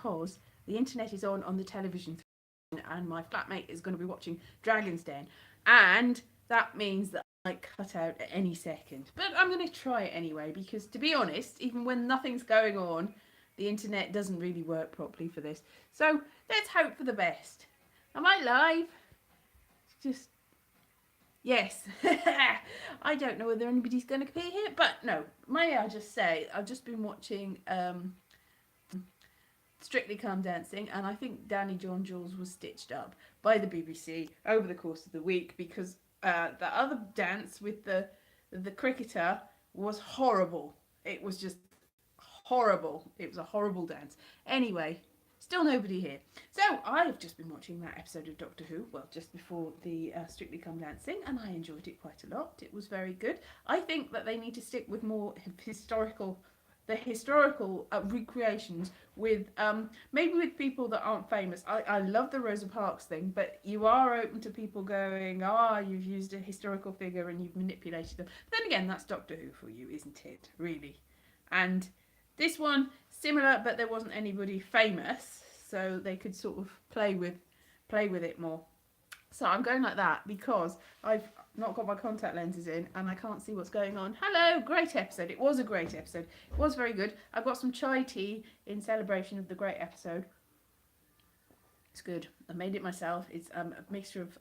because the internet is on the television, and my flatmate is going to be watching Dragon's Den, and that means that I might cut out at any second. But I'm going to try it anyway, because to be honest, even when nothing's going on, the internet doesn't really work properly for this. So let's hope for the best. Am I live? Just yes. I don't know whether anybody's going to appear here, but no. May I just say, I've just been watching Strictly Come Dancing, and I think Danny John Jules was stitched up by the BBC over the course of the week, because the other dance with the cricketer was horrible. It was just horrible. It was a horrible dance. Anyway, still nobody here. So I've just been watching that episode of Doctor Who, well, just before the Strictly Come Dancing, and I enjoyed it quite a lot. It was very good. I think that they need to stick with more historical recreations with maybe with people that aren't famous. I love the Rosa Parks thing, but you are open to people going, you've used a historical figure and you've manipulated them. But then again, that's Doctor Who for you, isn't it? Really. And this one, similar, but there wasn't anybody famous, so they could sort of play with it more. So I'm going like that because I've not got my contact lenses in and I can't see what's going on. Hello, great episode. It was a great episode. It was very good. I've got some chai tea in celebration of the great episode. It's good. I made it myself. It's a mixture of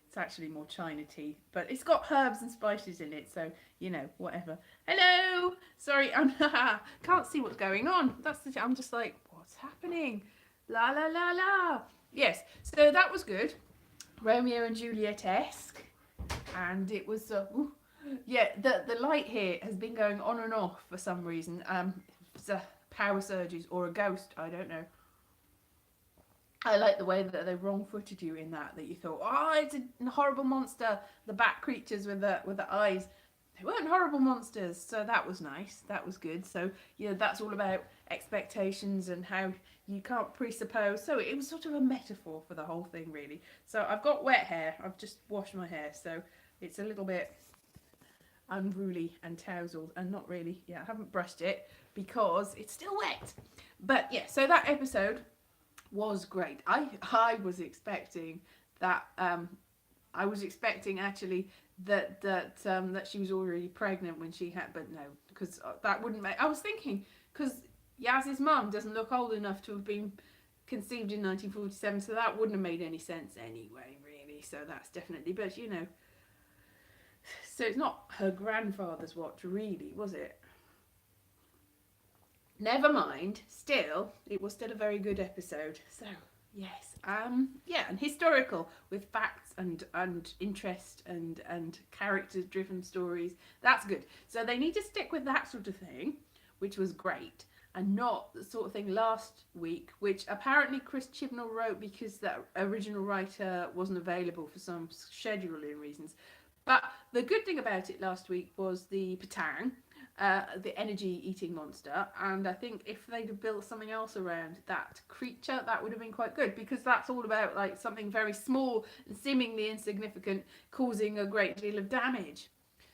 it's actually more China tea, but it's got herbs and spices in it, so you know, whatever. Hello. Sorry, can't see what's going on. I'm just like, what's happening? La la la la. Yes. So that was good. Romeo and Juliet-esque, and it was the light here has been going on and off for some reason. It's power surges or a ghost, I don't know. I like the way that they wrong-footed you in that you thought, it's a horrible monster, the bat creatures with the eyes. They weren't horrible monsters, so that was nice. That was good. So that's all about expectations and how you can't presuppose. So it was sort of a metaphor for the whole thing, really. So I've got wet hair. I've just washed my hair, so it's a little bit unruly and tousled, and not really. I haven't brushed it because it's still wet. But yeah, so that episode was great. I was expecting that. I was expecting actually that she was already pregnant when she had, but no, because that wouldn't make. I was thinking because Yaz's mum doesn't look old enough to have been conceived in 1947, so that wouldn't have made any sense anyway, really. So that's definitely, but so it's not her grandfather's watch, really, was it? Never mind. Still, it was still a very good episode. So yes, and historical with facts and interest and character-driven stories. That's good. So they need to stick with that sort of thing, which was great, and not the sort of thing last week, which apparently Chris Chibnall wrote because the original writer wasn't available for some scheduling reasons. But the good thing about it last week was the Patang, the energy-eating monster, and I think if they'd have built something else around that creature, that would have been quite good, because that's all about like something very small and seemingly insignificant causing a great deal of damage.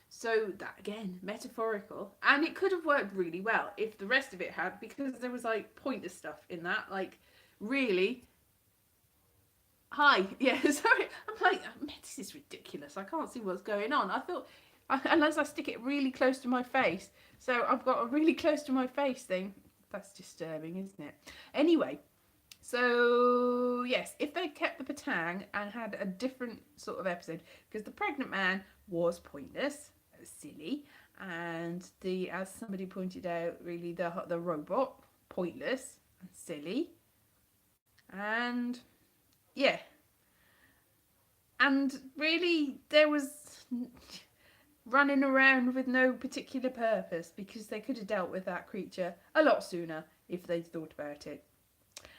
So that, again, metaphorical, and it could have worked really well if the rest of it had, because there was like pointless stuff in that, like really. Hi, yeah, sorry, I'm like, this is ridiculous, I can't see what's going on. I thought, unless I stick it really close to my face, so I've got a really close to my face thing. That's disturbing, isn't it? Anyway, so yes, if they kept the Patang and had a different sort of episode, because the pregnant man was pointless, it was silly, and as somebody pointed out, really the robot, pointless and silly, and yeah, and really there was running around with no particular purpose, because they could have dealt with that creature a lot sooner if they'd thought about it.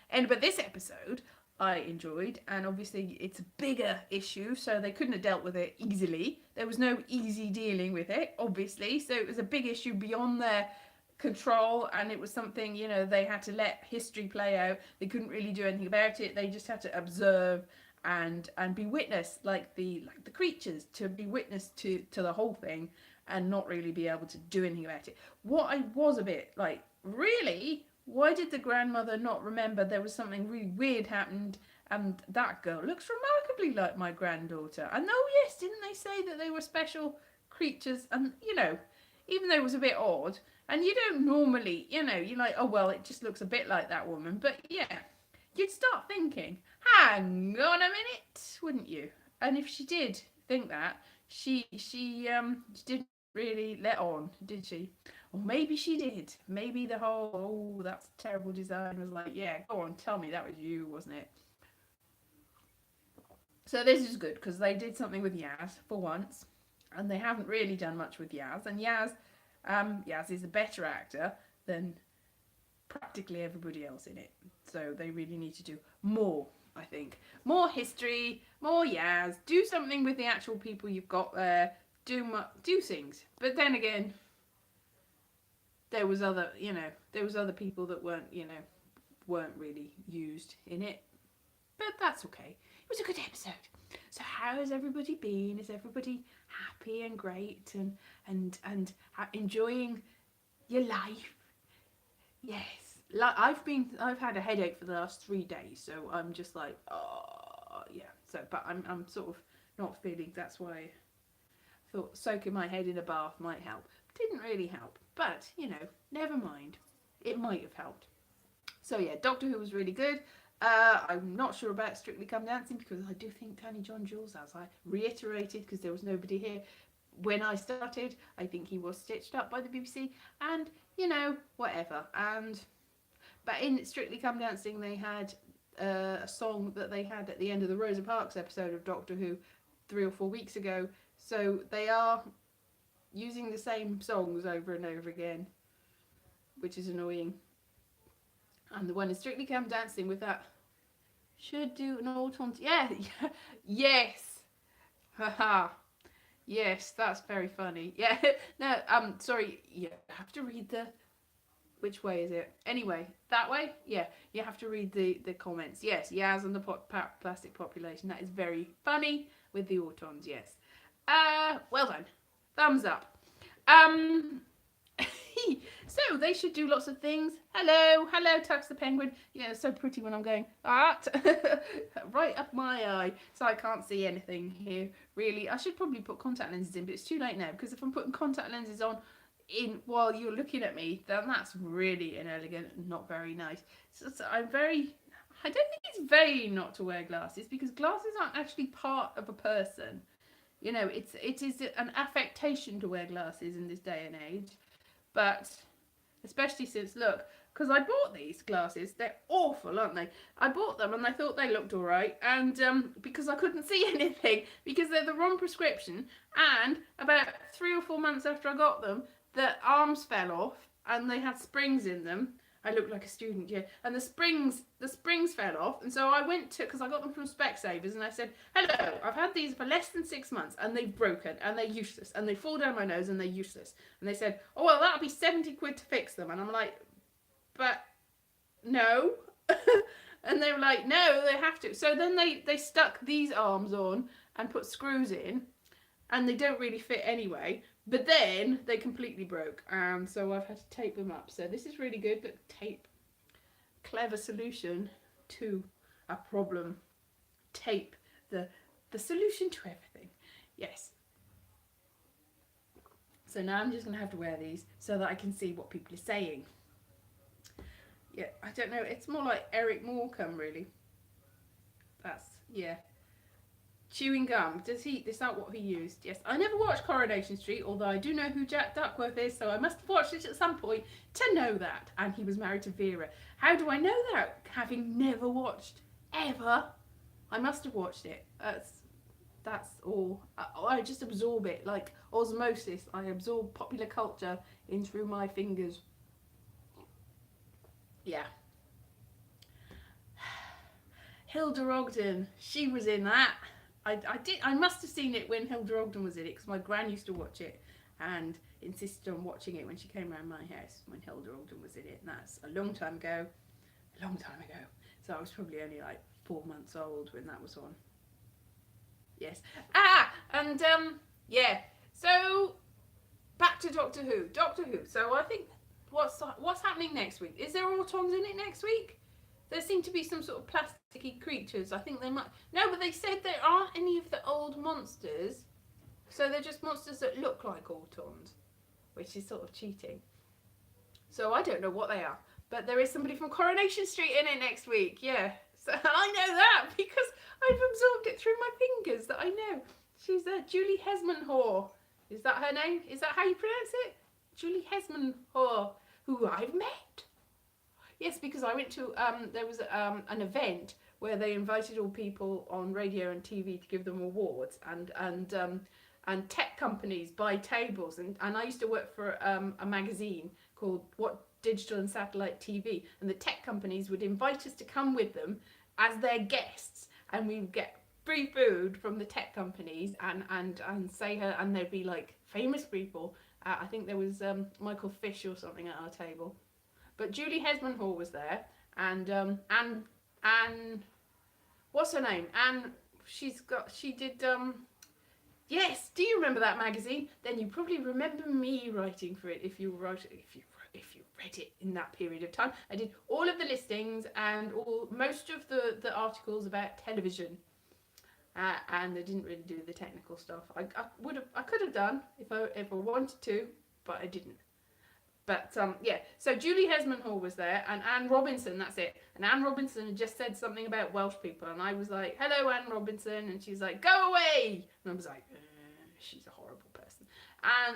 And but this episode I enjoyed, and obviously it's a bigger issue, so they couldn't have dealt with it easily. There was no easy dealing with it, obviously, so it was a big issue beyond their control, and it was something, they had to let history play out. They couldn't really do anything about it. They just had to observe and be witness, like the creatures, to be witness to the whole thing, and not really be able to do anything about it. What I was a bit like, really, Why did the grandmother not remember there was something really weird happened and that girl looks remarkably like my granddaughter? And oh yes, didn't they say that they were special creatures? And even though it was a bit odd, and you don't normally, you're like, oh well, it just looks a bit like that woman. But yeah, you'd start thinking, hang on a minute, wouldn't you? And if she did think that, she didn't really let on, did she? Or maybe she did. Maybe the whole, oh, that's terrible design was like, yeah, go on, tell me that was you, wasn't it? So this is good because they did something with Yaz for once, and they haven't really done much with Yaz. And Yaz is a better actor than practically everybody else in it. So they really need to do more. I think more history, more Yaz. Do something with the actual people you've got there. Do things. But then again, there was other people that weren't really used in it. But that's okay. It was a good episode. So how has everybody been? Is everybody happy and great and enjoying your life? Yes. Like I've had a headache for the last 3 days, so I'm just like, oh yeah. So, but I'm sort of not feeling. That's why I thought soaking my head in a bath might help. Didn't really help, but never mind. It might have helped. So yeah, Doctor Who was really good. I'm not sure about Strictly Come Dancing because I do think Danny John Jules, as I reiterated, because there was nobody here when I started, I think he was stitched up by the BBC, and whatever. But in Strictly Come Dancing, they had a song that they had at the end of the Rosa Parks episode of Doctor Who 3 or 4 weeks ago. So they are using the same songs over and over again, which is annoying. And the one in Strictly Come Dancing with that should do an autumn. Yeah, yes, haha, yes, that's very funny. Yeah, no, sorry, you have to read the. Which way is it? Anyway, that way. Yeah, you have to read the comments. Yes, Yaz and the plastic population. That is very funny with the autons. Yes. Well done. Thumbs up. So they should do lots of things. Hello, Tux the penguin. Yeah, it's so pretty when I'm going right up my eye, so I can't see anything here. Really, I should probably put contact lenses in, but it's too late now because if I'm putting contact lenses on in while you're looking at me, then that's really inelegant and not very nice. So I don't think it's vain not to wear glasses because glasses aren't actually part of a person. It is an affectation to wear glasses in this day and age. But especially since, look, because I bought these glasses, they're awful, aren't they? I bought them and I thought they looked all right, and because I couldn't see anything, because they're the wrong prescription, and about 3 or 4 months after I got them, the arms fell off and they had springs in them. I looked like a student, yeah. And the springs fell off, and so I went to, because I got them from Specsavers, and I said, hello, I've had these for less than 6 months, and they've broken, and they're useless, and they fall down my nose, and they're useless. And they said, oh, well, that'll be 70 quid to fix them. And I'm like, but no. And they were like, no, they have to. So then they stuck these arms on and put screws in, and they don't really fit anyway. But then they completely broke, and so I've had to tape them up. So this is really good. Look, tape. Clever solution to a problem. Tape. The solution to everything. Yes. So now I'm just going to have to wear these so that I can see what people are saying. Yeah, I don't know. It's more like Eric Morecambe, really. Yeah. Chewing gum. Is that what he used? Yes. I never watched Coronation Street, although I do know who Jack Duckworth is, so I must have watched it at some point to know that. And he was married to Vera. How do I know that? Having never watched, ever. I must have watched it. That's all. I just absorb it, like osmosis. I absorb popular culture in through my fingers. Yeah. Hilda Ogden. She was in that. I must have seen it when Hilda Ogden was in it because my gran used to watch it and insisted on watching it when she came around my house when Hilda Ogden was in it, and that's a long time ago. So I was probably only like 4 months old when that was on. Yes. Yeah. So back to Doctor Who. So I think What's happening next week? Is there autons in it next week? There seem to be some sort of plasticky creatures. I think they might. No, but they said there aren't any of the old monsters. So they're just monsters that look like autons, which is sort of cheating. So I don't know what they are. But there is somebody from Coronation Street in it next week. Yeah. So I know that because I've absorbed it through my fingers that I know. She's Julie Hesmanhor. Is that her name? Is that how you pronounce it? Julie Hesmanhor, who I've met. Yes, because I went to, there was an event where they invited all people on radio and TV to give them awards, and tech companies buy tables, and I used to work for a magazine called What Digital and Satellite TV, and the tech companies would invite us to come with them as their guests, and we would get free food from the tech companies, and say her, and there'd be like famous people. I think there was Michael Fish or something at our table. But Julie Hesmanhor was there, and Anne, what's her name? Anne, she did, yes, do you remember that magazine? Then you probably remember me writing for it if you read it in that period of time. I did all of the listings and most of the articles about television. And I didn't really do the technical stuff. I could have done if I wanted to, but I didn't. But yeah, so Julie Hesmanhor was there, and Anne Robinson, that's it. And Anne Robinson had just said something about Welsh people, and I was like, hello, Anne Robinson, and she's like, go away! And I was like, she's a horrible person.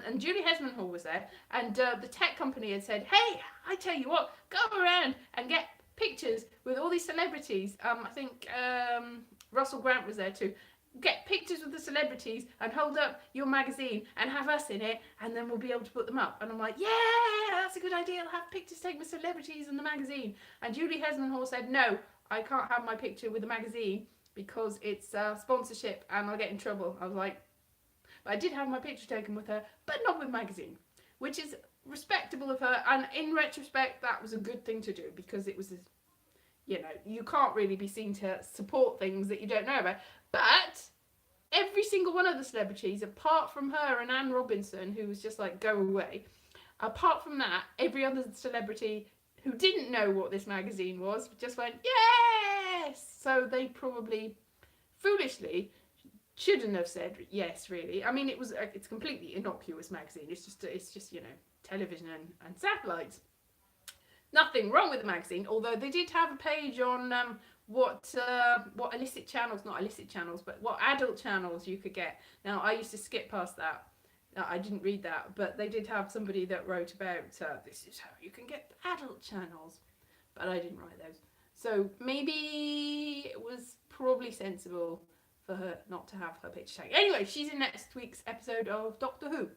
And Julie Hesmanhor was there, and the tech company had said, hey, I tell you what, go around and get pictures with all these celebrities. I think Russell Grant was there too. Get pictures with the celebrities and hold up your magazine and have us in it, and then we'll be able to put them up. And I'm like, yeah, that's a good idea. I'll have pictures taken with celebrities in the magazine. And Julie Hesmanhor said, no, I can't have my picture with the magazine because it's sponsorship and I'll get in trouble. I was like, but I did have my picture taken with her, but not with magazine, which is respectable of her. And in retrospect, that was a good thing to do because it was, you know, you can't really be seen to support things that you don't know about. But every single one of the celebrities, apart from her and Anne Robinson, who was just like, go away, apart from that, every other celebrity who didn't know what this magazine was just went, yes! So they probably, foolishly, shouldn't have said yes, really. I mean, it's completely innocuous magazine. It's just you know, television and satellites. Nothing wrong with the magazine, although they did have a page on what illicit channels, not illicit channels, but what adult channels you could get. Now, I used to skip past that. I didn't read that, but they did have somebody that wrote about this is how you can get adult channels, but I didn't write those. So maybe it was probably sensible for her not to have her picture taken. Anyway, she's in next week's episode of Doctor Who,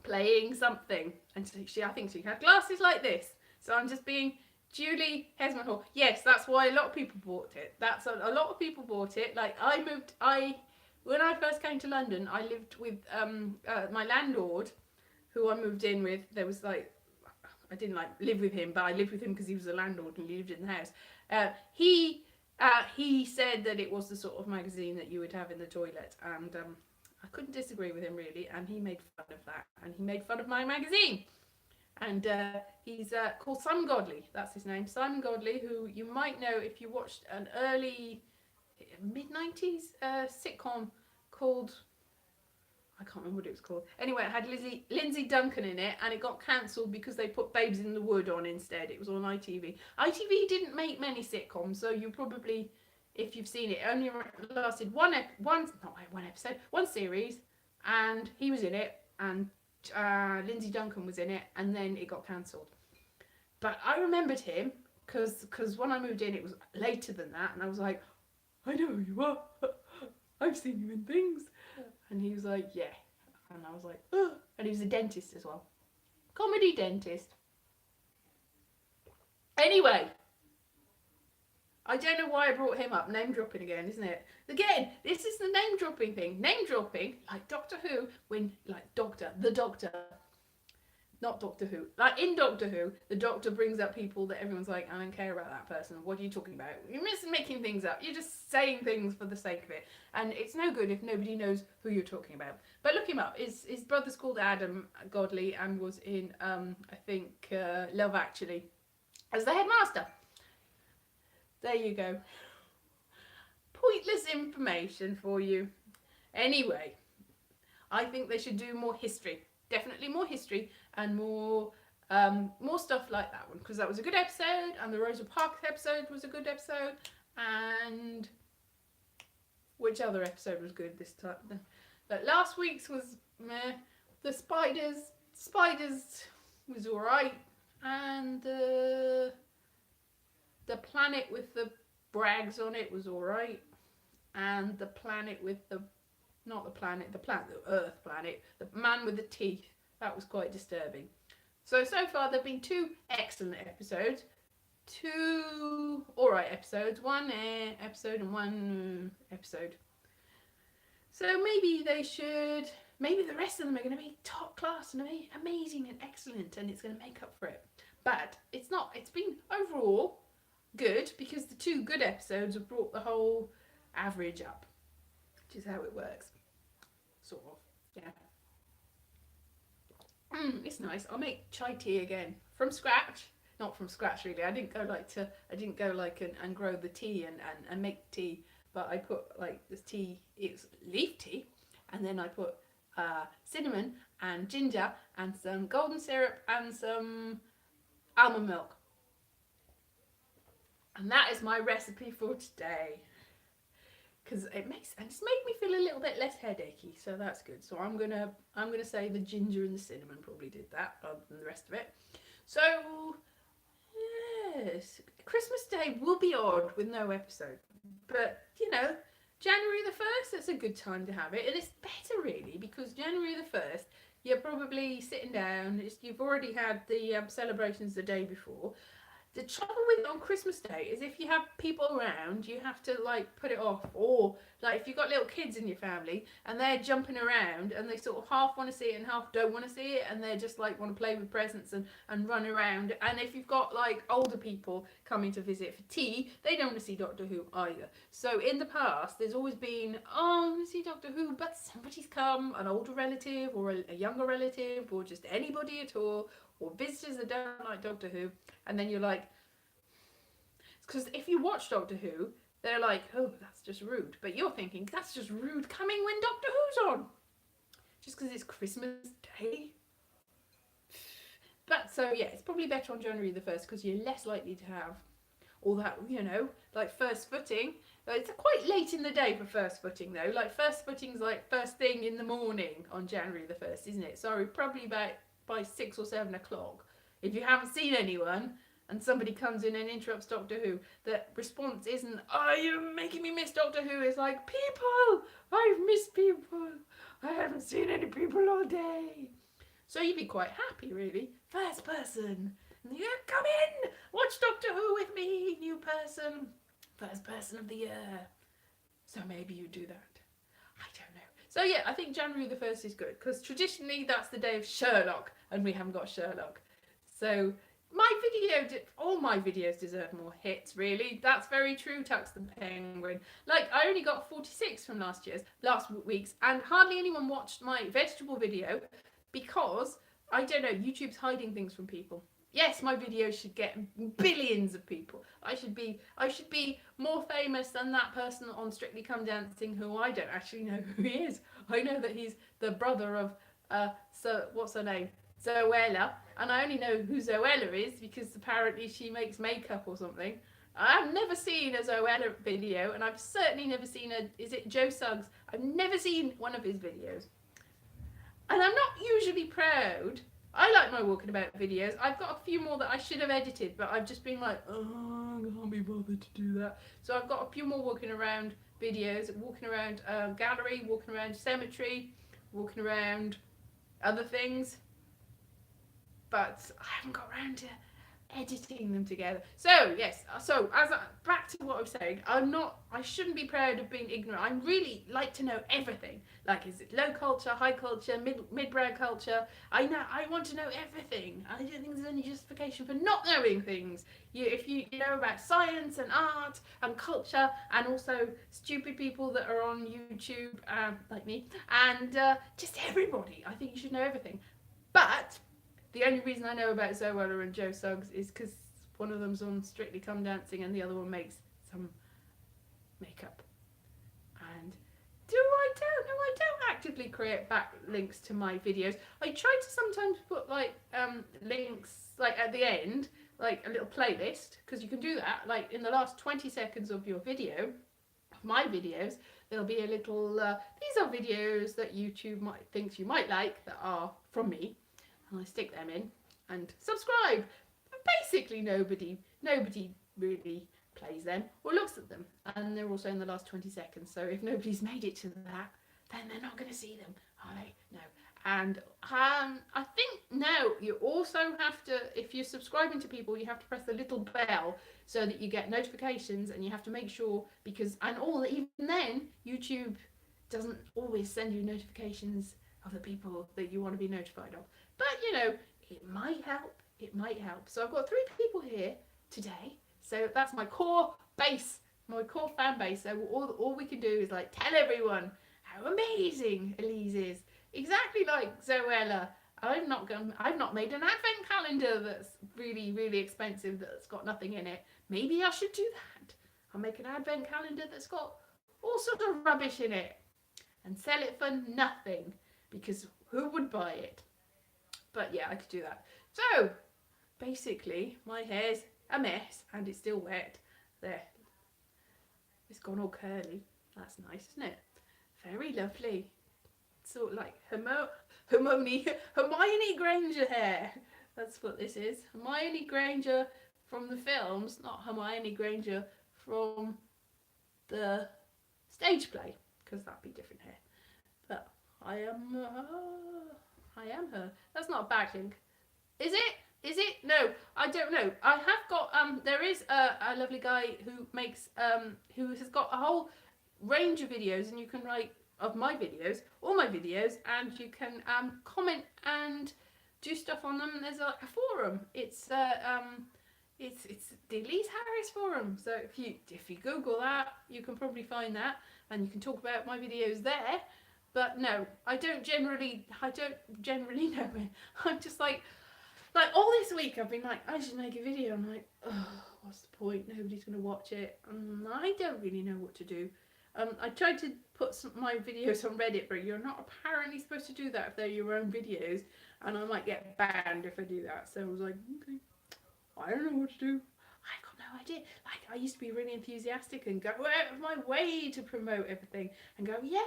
playing something, and I think she had glasses like this. So I'm just being Julie Hesmanhor. Yes, that's why a lot of people bought it. That's a lot of people bought it. Like when I first came to London, I lived with my landlord, who I moved in with. There was like, I didn't like live with him, but I lived with him because he was a landlord and he lived in the house. He said that it was the sort of magazine that you would have in the toilet, and I couldn't disagree with him really, and he made fun of that, and he made fun of my magazine. And he's called Simon Godley, that's his name, Simon Godley, who you might know if you watched an early mid-90s sitcom called, I can't remember what it was called. Anyway, it had Lindsay Duncan in it, and it got cancelled because they put Babes in the Wood on instead. It was on ITV. ITV didn't make many sitcoms, so you probably, if you've seen it, only lasted one series, and he was in it, and Lindsay Duncan was in it, and then it got cancelled. But I remembered him because when I moved in, it was later than that, and I was like, I know who you are. I've seen you in things. And he was like, yeah. And I was like, oh. And he was a dentist as well. Comedy dentist. Anyway, I don't know why I brought him up. Name dropping again, isn't it? Again, this is the name dropping thing. Name dropping, like Doctor Who, when, like the Doctor. not Doctor Who. Like in Doctor Who, the Doctor brings up people that everyone's like, I don't care about that person. What are you talking about? You're making things up. You're just saying things for the sake of it. And it's no good if nobody knows who you're talking about. But look him up. His brother's called Adam Godley and was in, I think, Love Actually as the headmaster. There you go. Pointless information for you. Anyway, I think they should do more history. Definitely more history and more stuff like that one, because that was a good episode, and the Rosa Parks episode was a good episode, and which other episode was good this time? But last week's was meh. The spiders was alright, and the planet with the brags on it was alright, and the planet with the Earth planet, the man with the teeth, that was quite disturbing. So far there have been 2 excellent episodes, 2 alright episodes, 1 episode and 1 episode. So maybe the rest of them are going to be top class and amazing and excellent, and it's going to make up for it. But it's not. It's been overall good, because the 2 good episodes have brought the whole average up, which is how it works. Sort of, yeah. It's nice. I'll make chai tea again from scratch. Not from scratch really. I didn't go and grow the tea and make tea, but I put like this tea. It's leaf tea, and then I put cinnamon and ginger and some golden syrup and some almond milk, and that is my recipe for today. Because it's made me feel a little bit less headachy, so that's good. So I'm gonna say the ginger and the cinnamon probably did that rather than the rest of it. So yes, Christmas Day will be odd with no episode, but you know, January the 1st, it's a good time to have it, and it's better really, because January the 1st you're probably sitting down. You've already had the celebrations the day before. The trouble with on Christmas Day is if you have people around, you have to like put it off, or like if you've got little kids in your family and they're jumping around and they sort of half want to see it and half don't want to see it, and they're just like want to play with presents and run around. And if you've got like older people coming to visit for tea, they don't want to see Doctor Who either. So in the past there's always been, oh, I want to see Doctor Who, but somebody's come, an older relative or a younger relative or just anybody at all, or visitors that don't like Doctor Who, and then you're like, because if you watch Doctor Who, they're like, oh, that's just rude, but you're thinking, that's just rude coming when Doctor Who's on, just because it's Christmas Day. But so yeah, it's probably better on January the 1st, because you're less likely to have all that, you know, like first footing. It's quite late in the day for first footing though, like first footing's like first thing in the morning on January the 1st, isn't it? Sorry, probably about by 6 or 7 o'clock. If you haven't seen anyone and somebody comes in and interrupts Doctor Who, the response isn't, oh, you're making me miss Doctor Who. It's like, people, I've missed people. I haven't seen any people all day. So you'd be quite happy really. First person. And you come in, watch Doctor Who with me, new person. First person of the year. So maybe you do that. I don't know. So yeah, I think January the 1st is good, because traditionally that's the day of Sherlock, and we haven't got Sherlock. So all my videos deserve more hits, really. That's very true, Tux the Penguin. Like, I only got 46 from last week's, and hardly anyone watched my vegetable video, because, I don't know, YouTube's hiding things from people. Yes, my videos should get billions of people. I should be more famous than that person on Strictly Come Dancing, who I don't actually know who he is. I know that he's the brother of what's her name? Zoella, and I only know who Zoella is because apparently she makes makeup or something. I've never seen a Zoella video, and I've certainly never seen is it Joe Suggs? I've never seen one of his videos. And I'm not usually proud. I like my walking about videos. I've got a few more that I should have edited, but I've just been like, oh, I can't be bothered to do that. So I've got a few more walking around videos, walking around gallery, walking around cemetery, walking around other things. But I haven't got around to editing them together. So yes, so back to what I was saying, I shouldn't be proud of being ignorant. I really like to know everything. Like, is it low culture, high culture, mid-brow culture? I want to know everything. I don't think there's any justification for not knowing things. If you know about science and art and culture, and also stupid people that are on YouTube, like me, and just everybody, I think you should know everything. But the only reason I know about Zoella and Joe Suggs is because one of them's on Strictly Come Dancing and the other one makes some makeup. And I don't actively create backlinks to my videos. I try to sometimes put like links like at the end, like a little playlist, because you can do that. Like in the last 20 seconds of your video, of my videos, there'll be a little, these are videos that YouTube thinks you might like that are from me. And I stick them in and subscribe. And basically nobody really plays them or looks at them, and they're also in the last 20 seconds, so if nobody's made it to that, then they're not going to see them, are they? No. And I think now you also have to, if you're subscribing to people, you have to press the little bell so that you get notifications, and you have to make sure, because even then YouTube doesn't always send you notifications of the people that you want to be notified of. But you know, it might help. It might help. So I've got 3 people here today. So that's my core base, my core fan base. So all we can do is like tell everyone how amazing Elise is. Exactly like Zoella. I've not made an advent calendar that's really, really expensive that's got nothing in it. Maybe I should do that. I'll make an advent calendar that's got all sorts of rubbish in it and sell it for nothing, because who would buy it? But yeah, I could do that. So basically my hair's a mess and it's still wet. There, it's gone all curly. That's nice, isn't it? Very lovely. Sort of like Hermione Granger hair. That's what this is. Hermione Granger from the films, not Hermione Granger from the stage play, because that'd be different hair. But I am her. That's not a backlink. Is it? Is it? No, I don't know. I have got there is a lovely guy who makes who has got a whole range of videos, and you can write of my videos, all my videos, and you can comment and do stuff on them. There's like a forum. It's the Elise Harris forum. So if you Google that, you can probably find that, and you can talk about my videos there. But no, I don't generally know it. I'm just like all this week I've been like, I should make a video. I'm like, oh, what's the point? Nobody's going to watch it. I don't really know what to do. I tried to put my videos on Reddit, but you're not apparently supposed to do that if they're your own videos, and I might get banned if I do that. So I was like, okay, I don't know what to do. I got no idea. Like, I used to be really enthusiastic and go out of my way to promote everything and go, yay,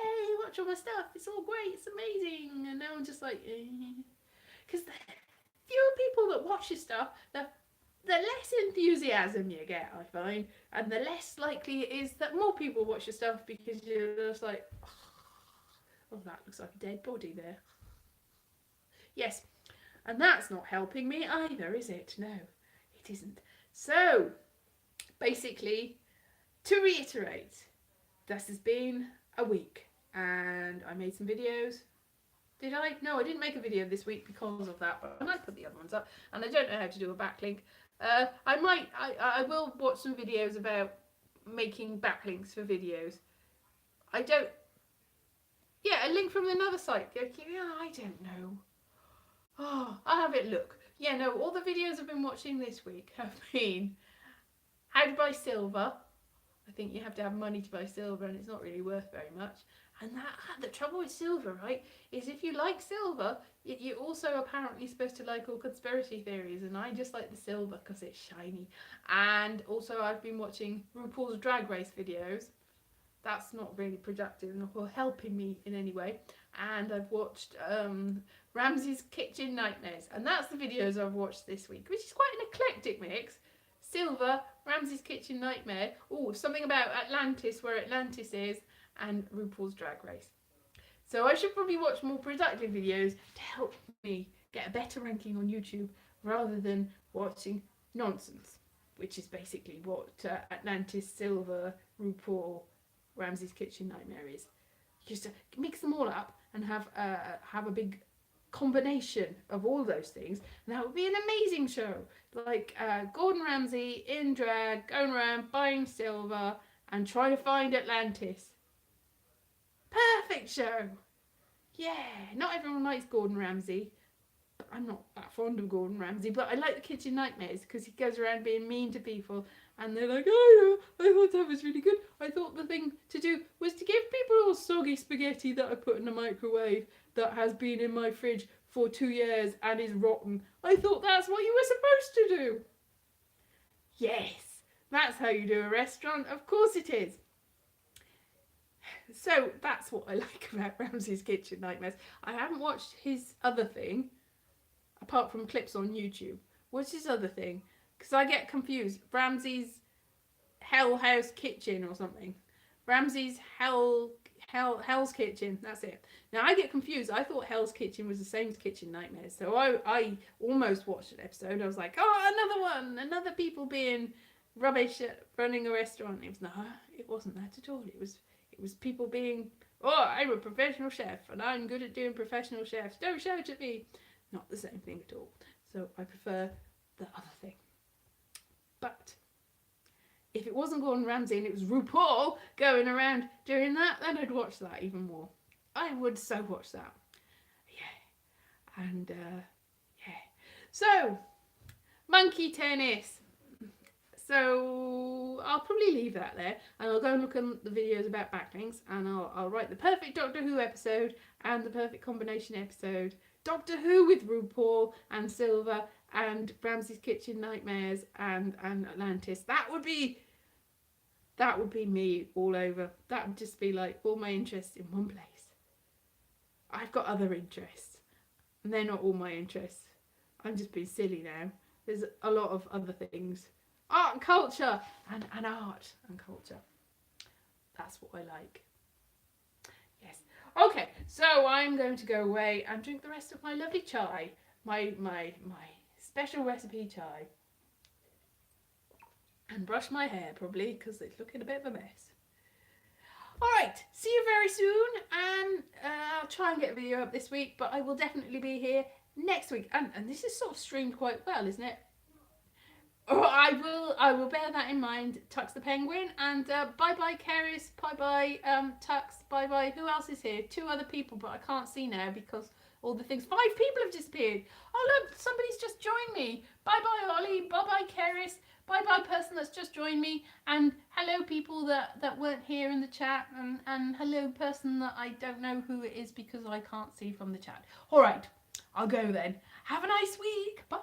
watch all my stuff, it's all great, it's amazing. And now I'm just like, because the fewer people that watch your stuff, the less enthusiasm you get, I find, and the less likely it is that more people watch your stuff, because you're just like, oh, that looks like a dead body there. Yes, and that's not helping me either, is it? No, it isn't. So, basically, to reiterate, this has been a week, and I made some videos. Did I? No, I didn't make a video this week because of that, but I might put the other ones up, and I don't know how to do a backlink. I will watch some videos about making backlinks for videos. A link from another site. Yeah, I don't know. Oh, I'll have it look. Yeah, no, all the videos I've been watching this week have been how to buy silver. I think you have to have money to buy silver, and it's not really worth very much. And the trouble with silver, right, is if you like silver, you're also apparently supposed to like all conspiracy theories, and I just like the silver because it's shiny. And also I've been watching RuPaul's Drag Race videos. That's not really productive or helping me in any way. And I've watched Ramsay's Kitchen Nightmares, and that's the videos I've watched this week, which is quite an eclectic mix. Silver, Ramsay's Kitchen Nightmare, something about Atlantis, where Atlantis is, and RuPaul's Drag Race. So I should probably watch more productive videos to help me get a better ranking on YouTube, rather than watching nonsense, which is basically what Atlantis, Silver, RuPaul, Ramsay's Kitchen Nightmare is. Just mix them all up and have a big combination of all those things, and that would be an amazing show. Like Gordon Ramsay in drag, going around buying silver and trying to find Atlantis. Perfect show. Yeah, not everyone likes Gordon Ramsay. But I'm not that fond of Gordon Ramsay, but I like the Kitchen Nightmares because he goes around being mean to people, and they're like, oh, I thought that was really good. I thought the thing to do was to give people all soggy spaghetti that I put in the microwave that has been in my fridge for 2 years and is rotten. I thought that's what you were supposed to do. Yes, that's how you do a restaurant. Of course it is. So that's what I like about Ramsay's Kitchen Nightmares. I haven't watched his other thing, apart from clips on YouTube. What's his other thing? Because I get confused. Ramsay's Hell House Kitchen or something. Ramsay's Hell's Kitchen. That's it. Now I get confused. I thought Hell's Kitchen was the same as Kitchen Nightmares. So I almost watched an episode. I was like, oh, another one. Another people being rubbish at running a restaurant. It wasn't that at all. It was people being, oh, I'm a professional chef and I'm good at doing professional chefs. Don't shout at me. Not the same thing at all. So I prefer the other thing. But if it wasn't Gordon Ramsay and it was RuPaul going around doing that, then I'd watch that even more. I would so watch that. Yeah. And yeah. So, monkey tennis. So I'll probably leave that there, and I'll go and look at the videos about backlinks, and I'll write the perfect Doctor Who episode and the perfect combination episode. Doctor Who with RuPaul and Silver and Ramsay's Kitchen Nightmares and Atlantis. That would be me all over. That would just be like all my interests in one place. I've got other interests, and they're not all my interests. I'm just being silly now. There's a lot of other things. Art and culture and art and culture. That's what I like. Yes. Okay, so I'm going to go away and drink the rest of my lovely chai. My special recipe chai. And brush my hair probably because it's looking a bit of a mess. Alright, see you very soon, and I'll try and get a video up this week, but I will definitely be here next week. And this is sort of streamed quite well, isn't it? Oh, I will bear that in mind. Tux the Penguin, and bye-bye Keris, bye-bye Tux, bye-bye, who else is here? 2 other people, but I can't see now because all the things. 5 people have disappeared. Oh look, somebody's just joined me. Bye-bye Ollie, bye-bye Keris, bye-bye person that's just joined me, and hello people that weren't here in the chat, and hello person that I don't know who it is because I can't see from the chat. Alright, I'll go then. Have a nice week. Bye.